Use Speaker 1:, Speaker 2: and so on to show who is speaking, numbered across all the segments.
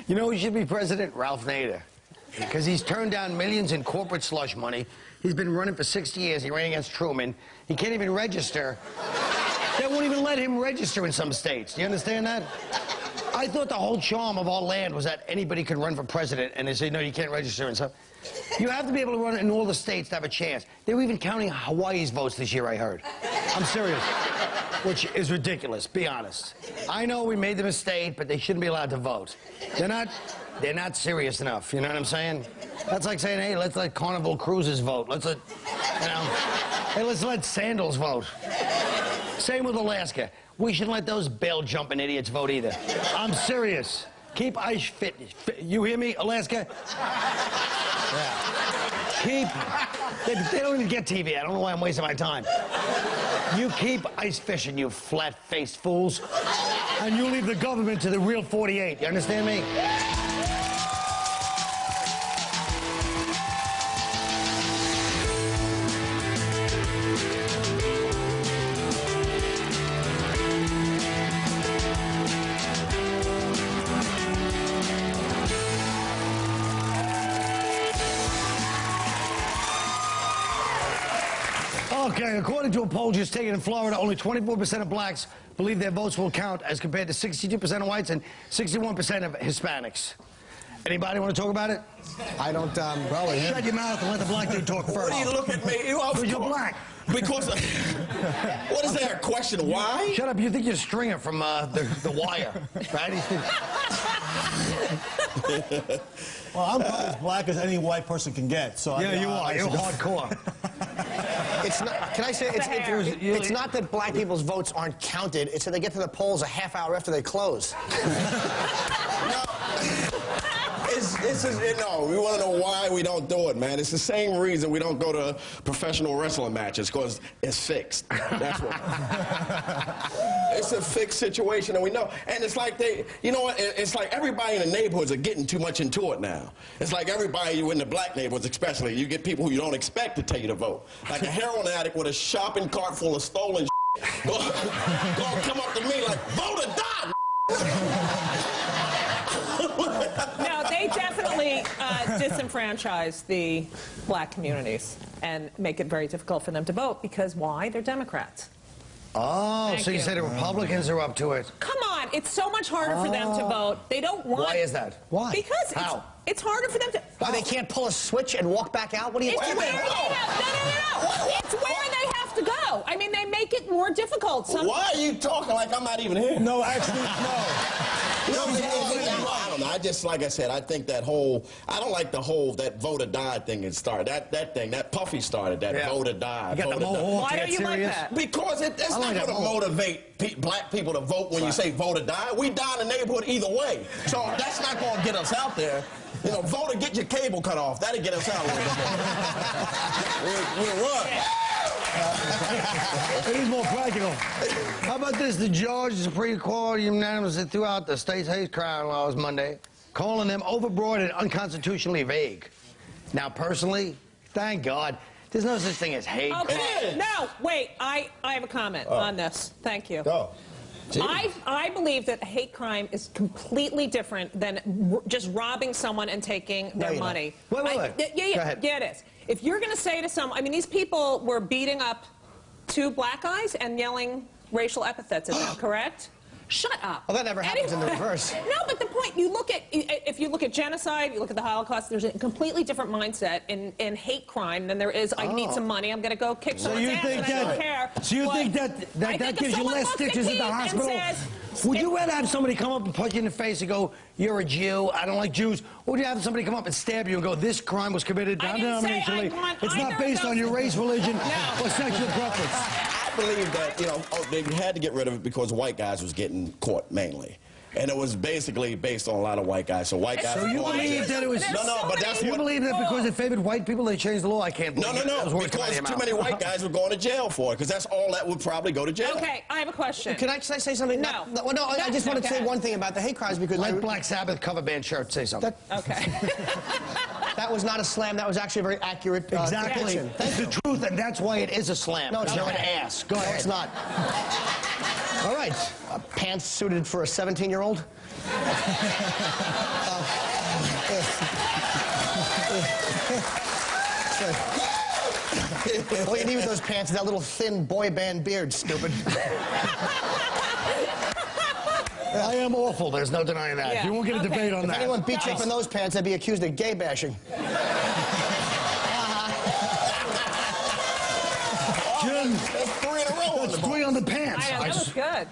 Speaker 1: You know who should be president? Ralph Nader. Because he's turned down millions in corporate slush money. He's been running for 60 years. He ran against Truman. He can't even register. They won't even let him register in some states. Do you understand that? I thought the whole charm of our land was that anybody could run for president, and they say, no, you can't register and stuff. You have to be able to run in all the states to have a chance. They were even counting Hawaii's votes this year, I heard. I'm serious. Which is ridiculous, be honest. I know we made the mistake, but they shouldn't be allowed to vote. They're not serious enough, you know what I'm saying? That's like saying, hey, let's let Carnival Cruises vote. Let's let, you know, hey, let's let Sandals vote. Same with Alaska. We shouldn't let those bail-jumping idiots vote either. I'm serious. Keep ice fit. You hear me, Alaska? Yeah. They don't even get TV. I don't know why I'm wasting my time. You keep ice fishing, you flat-faced fools, and you leave the government to the real 48. You understand me? Okay, according to a poll just taken in Florida, only 24% of blacks believe their votes will count as compared to 62% of whites and 61% of Hispanics. Anybody want to talk about it?
Speaker 2: I don't,
Speaker 1: Probably. Shut your mouth and let the black dude talk first.
Speaker 3: What do you look at me?
Speaker 1: Because you're black.
Speaker 3: Because, what is that, a question? Why?
Speaker 1: Shut up, you think you're Stringer from the Wire, right?
Speaker 2: Well, I'm probably as black as any white person can get, so...
Speaker 1: Yeah, you are. You're hardcore.
Speaker 4: It's not, can I say, it's not that black people's votes aren't counted, it's that they get to the polls a half hour after they close.
Speaker 3: No, we want to know why we don't do it, man. It's the same reason we don't go to professional wrestling matches, because it's fixed. That's what. It's a fixed situation, and we know. And it's like you know what? It's like everybody in the neighborhoods are getting too much into it now. It's like everybody in the black neighborhoods, especially, you get people who you don't expect to tell you to vote. Like a heroin addict with a shopping cart full of stolen gonna come up to me like, vote or die.
Speaker 5: No, they definitely disenfranchise the black communities and make it very difficult for them to vote because why? They're Democrats.
Speaker 1: Oh, so you say the Republicans are up to it.
Speaker 5: Come on, it's so much harder for them to vote. They don't want...
Speaker 1: Why is that? Why?
Speaker 5: Because it's harder for them to...
Speaker 4: Why, they can't pull a switch and walk back out? What do you...
Speaker 5: It's where they have... No. It's where they have to go. I mean, they make it more difficult.
Speaker 3: Why are you talking like I'm not even here?
Speaker 2: No, actually, no.
Speaker 3: I don't know. I just, like I said, I think that whole, I don't like the whole, that vote or die thing that started. That thing, that Puffy started, that vote or die.
Speaker 5: Why don't you like that?
Speaker 3: Because it's not going to motivate black people to vote when you say vote or die. We die in the neighborhood either way. So that's not going to get us out there. You know, vote or get your cable cut off. That'll get us out a little bit more. We'll run.
Speaker 1: It is more practical. How about this? The Georgia Supreme Court unanimously threw out the state's hate crime laws Monday, calling them overbroad and unconstitutionally vague. Now, personally, thank God, there's no such thing as hate crime.
Speaker 5: Okay, no, wait, I have a comment on this. Thank you.
Speaker 3: Go.
Speaker 5: I believe that hate crime is completely different than just robbing someone and taking their money.
Speaker 1: Wait.
Speaker 5: Yeah, it is. If you're going to say to someone, I mean, these people were beating up two black guys and yelling racial epithets at them, correct? Shut up.
Speaker 4: Well, that never happens in the reverse.
Speaker 5: No, but the point, you look at, if you look at genocide, you look at the Holocaust, there's a completely different mindset in hate crime than there is, I need some money, I'm going to go kick someone's ass and I don't care.
Speaker 1: So you think that gives you less stitches at the hospital? Would you rather have somebody come up and punch you in the face and go, you're a Jew, I don't like Jews? Or would you have somebody come up and stab you and go, this crime was committed non-denominationally, it's not based on your race, religion, or sexual preference?
Speaker 3: I believe that, you know, they had to get rid of it because white guys was getting caught mainly. And it was basically based on a lot of white guys. So white guys.
Speaker 1: So you believe that it was?
Speaker 3: No, but that's
Speaker 1: you believe that because it favored white people, they changed the law? I can't believe it.
Speaker 3: No, because too many white guys were going to jail for it. Because that's all that would probably go to jail.
Speaker 5: Okay, I have a question.
Speaker 4: Can I say something?
Speaker 5: No.
Speaker 4: I just want to say one thing about the hate crimes because
Speaker 1: let Black Sabbath cover band shirt say something.
Speaker 5: Okay.
Speaker 4: That was not a slam. That was actually a very accurate
Speaker 1: exactly.
Speaker 4: depiction.
Speaker 1: That's the truth, and that's why it is a slam.
Speaker 4: No, it's
Speaker 1: you're
Speaker 4: not.
Speaker 1: an ass. Go ahead.
Speaker 4: No, it's not.
Speaker 1: All right.
Speaker 4: pants suited for a 17-year-old. All you need with those pants is that little thin boy band beard, stupid.
Speaker 1: I am awful. There's no denying that.
Speaker 5: Yeah.
Speaker 1: You won't get a debate on that.
Speaker 4: If anyone beat you up in those pants, they'd be accused of gay bashing.
Speaker 1: Jim,
Speaker 3: That's 3 in a row.
Speaker 1: that's 3 on the pants.
Speaker 5: I know, that was good.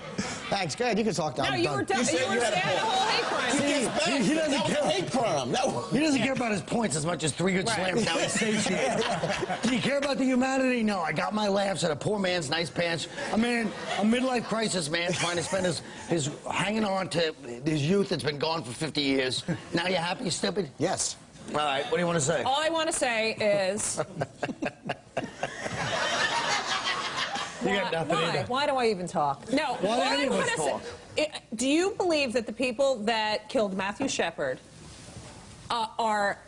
Speaker 4: Thanks, go ahead. You can talk down.
Speaker 5: No, you were saying the whole hate crime.
Speaker 1: He doesn't
Speaker 3: That was
Speaker 1: care.
Speaker 3: a hate crime.
Speaker 1: He doesn't care about his points as much as 3 good slams. Now he's satiated. Do you care about the humanity? No, I got my laughs at a poor man's nice pants. A midlife crisis man trying to spend his hanging on to his youth that's been gone for 50 years. Now you happy, stupid?
Speaker 4: Yes.
Speaker 1: All right, what do you want to say?
Speaker 5: All I want to say is...
Speaker 1: You got nothing either.
Speaker 5: Why do I even talk? No.
Speaker 1: Why do any of us
Speaker 5: wanna
Speaker 1: talk?
Speaker 5: do you believe that the people that killed Matthew Shepard are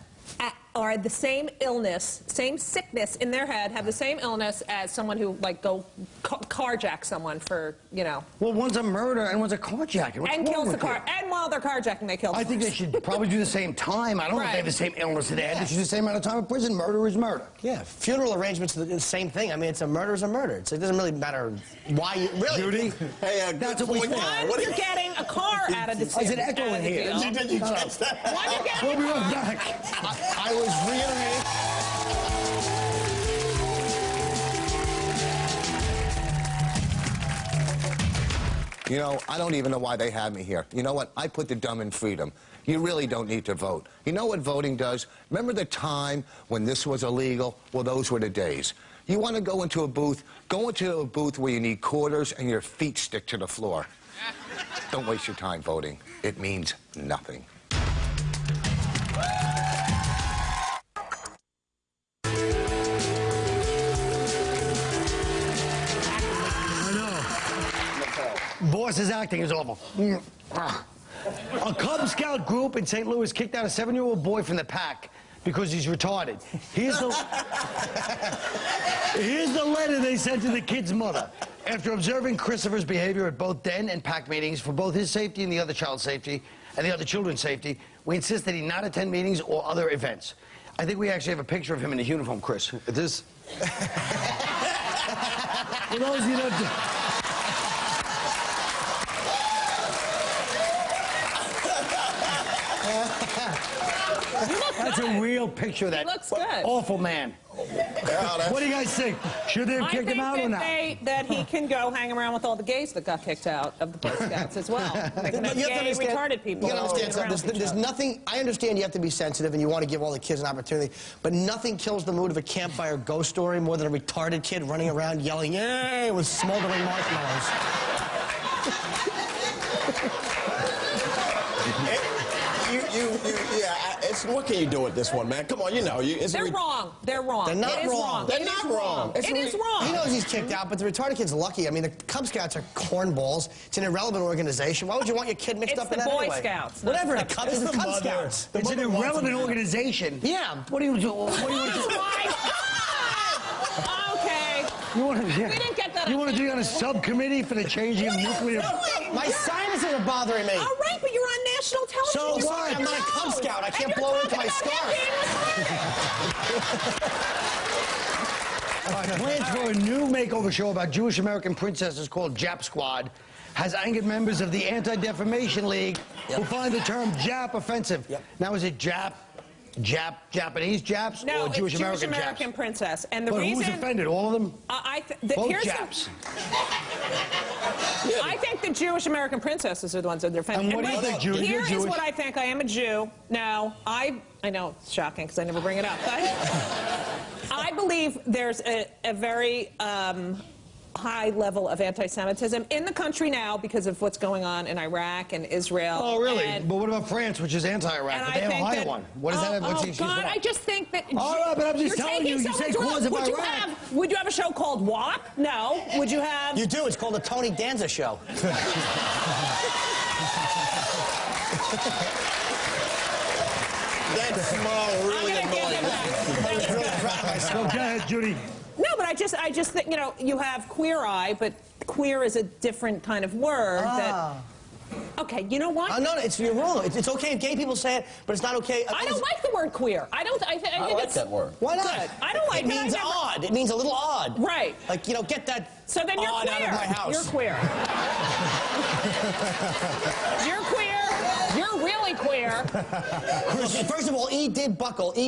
Speaker 5: the same illness, same sickness in their head, have the same illness as someone who, like, go carjack someone for, you know...
Speaker 1: Well, one's a murder and one's a carjacking. What's
Speaker 5: and
Speaker 1: wrong
Speaker 5: kills the
Speaker 1: with
Speaker 5: car.
Speaker 1: you?
Speaker 5: And while they're carjacking, they kill
Speaker 1: I think they should probably do the same time. I don't know if they have the same illness in their head. They should do the same amount of time in prison. Murder is murder.
Speaker 4: Yeah, funeral arrangements are the same thing. I mean, it's a murder is a murder. It doesn't really matter why you... Really?
Speaker 1: Judy?
Speaker 3: Hey,
Speaker 1: That's what we think.
Speaker 5: One, you're getting a car out of the
Speaker 1: There's an echo in here.
Speaker 3: Did you catch that?
Speaker 5: One, you're getting
Speaker 1: We'll be right back.
Speaker 4: I was reiterating...
Speaker 6: You know, I don't even know why they had me here. You know what? I put the dumb in freedom. You really don't need to vote. You know what voting does? Remember the time when this was illegal? Well, those were the days. You want to go into a booth? Go into a booth where you need quarters and your feet stick to the floor. Don't waste your time voting. It means nothing.
Speaker 1: Boss's acting is awful. A Cub Scout group in St. Louis kicked out a 7-year-old boy from the pack because he's retarded. Here's the letter they sent to the kid's mother. After observing Christopher's behavior at both den and pack meetings for both his safety and the other child's safety and the other children's safety, we insist that he not attend meetings or other events. I think we actually have a picture of him in his uniform, Chris. This. For those of you that That's a real picture of that
Speaker 5: looks good.
Speaker 1: awful man. What do you guys think? Should they have kicked him out or not?
Speaker 5: I think that he can go hang around with all the gays that got kicked out of the Boy Scouts as well. They can have gay, retarded people.
Speaker 4: You gotta understand something. There's nothing. I understand you have to be sensitive and you want to give all the kids an opportunity, but nothing kills the mood of a campfire ghost story more than a retarded kid running around yelling "Yay!" with smoldering marshmallows.
Speaker 3: What can you do with this one, man? Come on, you know.
Speaker 5: They're wrong. They're wrong.
Speaker 4: They're not
Speaker 5: It is
Speaker 4: wrong.
Speaker 3: They're
Speaker 5: It
Speaker 3: not
Speaker 5: is
Speaker 3: wrong.
Speaker 5: It is wrong.
Speaker 4: He knows he's kicked out, but the retarded kid's lucky. I mean, the Cub Scouts are cornballs. It's an irrelevant organization. Why would you want your kid mixed
Speaker 5: It's
Speaker 4: up in
Speaker 5: the
Speaker 4: that
Speaker 5: Boy
Speaker 4: anyway?
Speaker 5: Scouts.
Speaker 4: Whatever, the
Speaker 5: It's
Speaker 4: Cub is the
Speaker 2: the
Speaker 4: Cub
Speaker 2: mother.
Speaker 4: Scouts.
Speaker 1: It's an irrelevant organization.
Speaker 4: Yeah.
Speaker 1: What do you do? What do you want to do?
Speaker 5: Oh, my God. Okay.
Speaker 1: You want to,
Speaker 5: We didn't get that.
Speaker 1: You want to be on a subcommittee for the changing of nuclear?
Speaker 4: My sinuses are bothering me.
Speaker 5: All right, but you're on national television.
Speaker 4: So
Speaker 5: You
Speaker 4: what?
Speaker 5: should
Speaker 4: I'm not a Cub
Speaker 5: know.
Speaker 4: Scout. I
Speaker 5: And
Speaker 4: can't
Speaker 5: you're
Speaker 4: blow into
Speaker 5: talking
Speaker 4: my
Speaker 5: about
Speaker 4: scarf.
Speaker 5: him being
Speaker 1: Plans for a new makeover show about Jewish American princesses called Jap Squad has angered members of the Anti-Defamation League who find the term Jap offensive. Now, is it Japanese Japs
Speaker 5: No,
Speaker 1: or
Speaker 5: it's
Speaker 1: Jewish American
Speaker 5: American
Speaker 1: Japs?
Speaker 5: princess. And the
Speaker 1: But
Speaker 5: reason
Speaker 1: who's offended? All of them? Both
Speaker 5: here's
Speaker 1: Japs.
Speaker 5: I think the Jewish American princesses are the ones that are offended.
Speaker 1: And what do you think, Judy?
Speaker 5: Here
Speaker 1: You're
Speaker 5: is
Speaker 1: Jewish.
Speaker 5: what I think. I am a Jew. Now, I know it's shocking because I never bring it up, but I believe there's a very high level of anti-Semitism in the country now because of what's going on in Iraq and Israel.
Speaker 1: Oh, really?
Speaker 5: And,
Speaker 1: But what about France, which is anti-Iraq? But they have a higher one. What is that? What's the excuse for
Speaker 5: God,
Speaker 1: that?
Speaker 5: I just think that...
Speaker 1: All right, but I'm just
Speaker 5: you're
Speaker 1: telling you,
Speaker 5: taking
Speaker 1: you say
Speaker 5: someone's
Speaker 1: cause of
Speaker 5: would you
Speaker 1: Iraq.
Speaker 5: would you have a show called WAP? No. Would you have...
Speaker 4: You do. It's called the Tony Danza Show.
Speaker 3: That smile really
Speaker 5: I'm gonna give
Speaker 3: annoyed
Speaker 5: him
Speaker 3: me.
Speaker 5: that.
Speaker 1: Go ahead, Judy.
Speaker 5: No, but I just think, you know, you have Queer Eye, but queer is a different kind of word.
Speaker 4: Ah.
Speaker 5: Okay, you know what?
Speaker 4: No, you're wrong. It's okay if gay people say it, but it's not okay.
Speaker 5: I don't like the word queer. I think
Speaker 3: like that word.
Speaker 4: Why not?
Speaker 5: Good. I don't like
Speaker 4: it. It means odd. It means a little odd.
Speaker 5: Right.
Speaker 4: Like, you know, get that
Speaker 5: So then you're
Speaker 4: odd
Speaker 5: queer.
Speaker 4: out of my house.
Speaker 5: You're queer. You're queer. You're really queer.
Speaker 4: First of all, E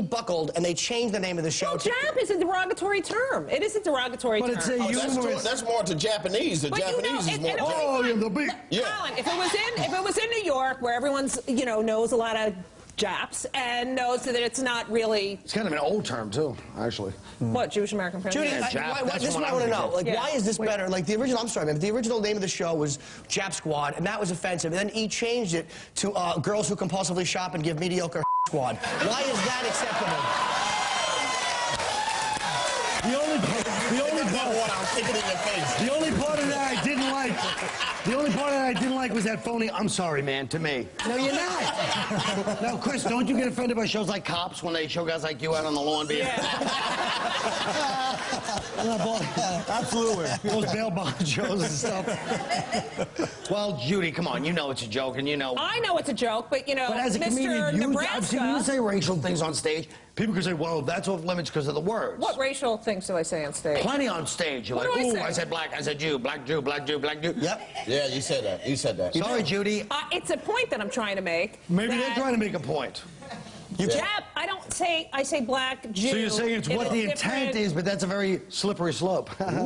Speaker 4: buckled, and they changed the name of the show.
Speaker 5: Well, Jap is a derogatory term. It is a derogatory term.
Speaker 1: But it's a humorous.
Speaker 3: That's more to Japanese. The
Speaker 5: But
Speaker 3: Japanese is more.
Speaker 1: the big.
Speaker 3: Yeah.
Speaker 5: Colin, if it was in New York, where everyone's knows a lot of Japs and knows that it's not really
Speaker 1: It's kind of an old term too, actually.
Speaker 5: what Jewish American family.
Speaker 4: Judy,
Speaker 1: Yeah, Jap, that's
Speaker 4: this is
Speaker 1: what
Speaker 4: what I
Speaker 1: I
Speaker 4: want to
Speaker 1: was
Speaker 4: know. Like,
Speaker 5: thinking.
Speaker 4: why is this better? Like, the original, I'm sorry, man, but the original name of the show was Jap Squad, and that was offensive. And then he changed it to Girls Who Compulsively Shop and Give Mediocre Squad. Why is that acceptable?
Speaker 2: The only part of that I didn't like
Speaker 1: Was that phony? I'm sorry, man, to me. No, you're not. No, Chris, don't you get offended by shows like Cops when they show guys like you out on the lawn being...
Speaker 2: Absolutely.
Speaker 1: Those bail bond shows and stuff. Well, Judy, come on, you know it's a joke, and you know...
Speaker 5: I know it's a joke, but
Speaker 1: But as a
Speaker 5: Mr.
Speaker 1: comedian, I've
Speaker 5: Nebraska.
Speaker 1: seen you say racial things on stage. People can say, well, that's off limits because of the words.
Speaker 5: What racial things do I say on stage?
Speaker 1: Plenty on stage. You're
Speaker 5: What
Speaker 1: like,
Speaker 5: do I
Speaker 1: ooh,
Speaker 5: say?
Speaker 1: I said black, I said Jew, black Jew, black Jew, black Jew.
Speaker 4: Yep.
Speaker 3: Yeah, you said that. You said that.
Speaker 1: Sorry, Judy.
Speaker 5: It's a point that I'm trying to make.
Speaker 1: Maybe they're
Speaker 5: that
Speaker 1: trying to make a point.
Speaker 5: Jap, I say black Jew.
Speaker 1: So you're saying it's
Speaker 5: in
Speaker 1: what
Speaker 5: a
Speaker 1: the
Speaker 5: different-
Speaker 1: intent is, but that's a very slippery slope. Don't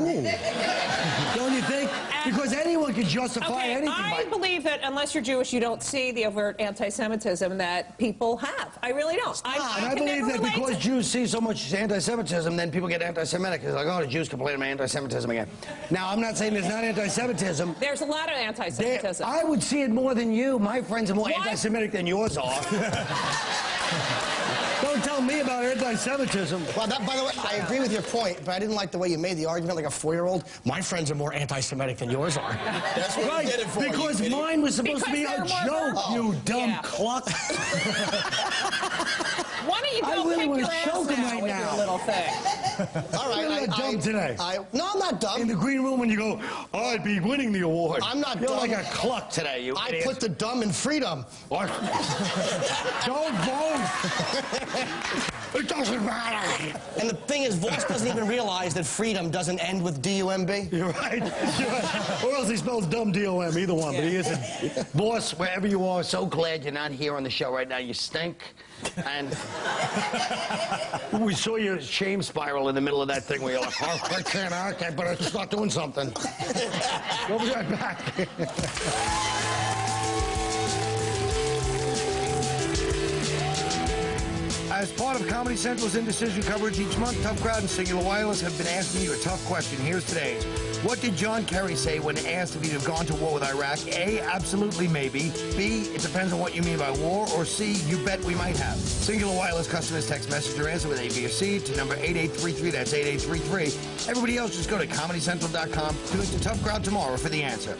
Speaker 1: you think? Because anyone can justify
Speaker 5: Okay,
Speaker 1: anything.
Speaker 5: I believe that unless you're Jewish, you don't see the overt anti-Semitism that people have. I really don't.
Speaker 1: And I
Speaker 5: can
Speaker 1: believe
Speaker 5: never
Speaker 1: that
Speaker 5: relate
Speaker 1: because
Speaker 5: to-
Speaker 1: Jews see so much anti-Semitism, then people get anti-Semitic. It's like, oh, the Jews complain about anti-Semitism again. Now, I'm not saying there's not anti-Semitism.
Speaker 5: There's a lot of anti-Semitism.
Speaker 1: I would see it more than you. My friends are more
Speaker 5: What?
Speaker 1: anti-Semitic than yours are. Don't tell me about anti-Semitism.
Speaker 4: Well, by the way, I agree with your point, but I didn't like the way you made the argument like a 4-year-old. My friends are more anti-Semitic than yours are.
Speaker 3: That's what
Speaker 1: Right,
Speaker 3: we did it for.
Speaker 1: because
Speaker 3: you
Speaker 1: mine was supposed to
Speaker 5: Because
Speaker 1: be a
Speaker 5: they're more
Speaker 1: joke,
Speaker 5: verbal.
Speaker 1: you dumb
Speaker 5: Yeah.
Speaker 1: cluck.
Speaker 5: Why don't you
Speaker 1: I
Speaker 5: go
Speaker 1: really
Speaker 5: kick
Speaker 1: wanna
Speaker 5: your ass
Speaker 1: choke him
Speaker 5: now
Speaker 1: right
Speaker 5: with
Speaker 1: now.
Speaker 5: your little thing?
Speaker 4: All right,
Speaker 1: You're dumb today.
Speaker 4: No, I'm not dumb.
Speaker 1: In the green room when you go, I'd be winning the award.
Speaker 4: I'm not
Speaker 1: You're
Speaker 4: dumb.
Speaker 1: like a cluck today, you
Speaker 4: I
Speaker 1: idiot.
Speaker 4: put the dumb in freedom.
Speaker 1: What? Don't vote. It doesn't matter.
Speaker 4: And the thing is, Voss doesn't even realize that freedom doesn't end with D-U-M-B.
Speaker 1: You're right. You're right. Or else he spells dumb D-O-M, either one, but he isn't. Boss, wherever you are, so glad you're not here on the show right now. You stink. And we saw your shame spiral in the middle of that thing where you're like, oh, I can't, but it's not doing something. We'll be right back. As part of Comedy Central's Indecision coverage each month, Tough Crowd and Singular Wireless have been asking you a tough question. Here's today's. What did John Kerry say when asked if he'd have gone to war with Iraq? A, absolutely maybe. B, it depends on what you mean by war. Or C, you bet we might have. Singular Wireless customers text message or answer with A, B, or C to number 8833. That's 8833. Everybody else just go to ComedyCentral.com. Tune into Tough Crowd tomorrow for the answer.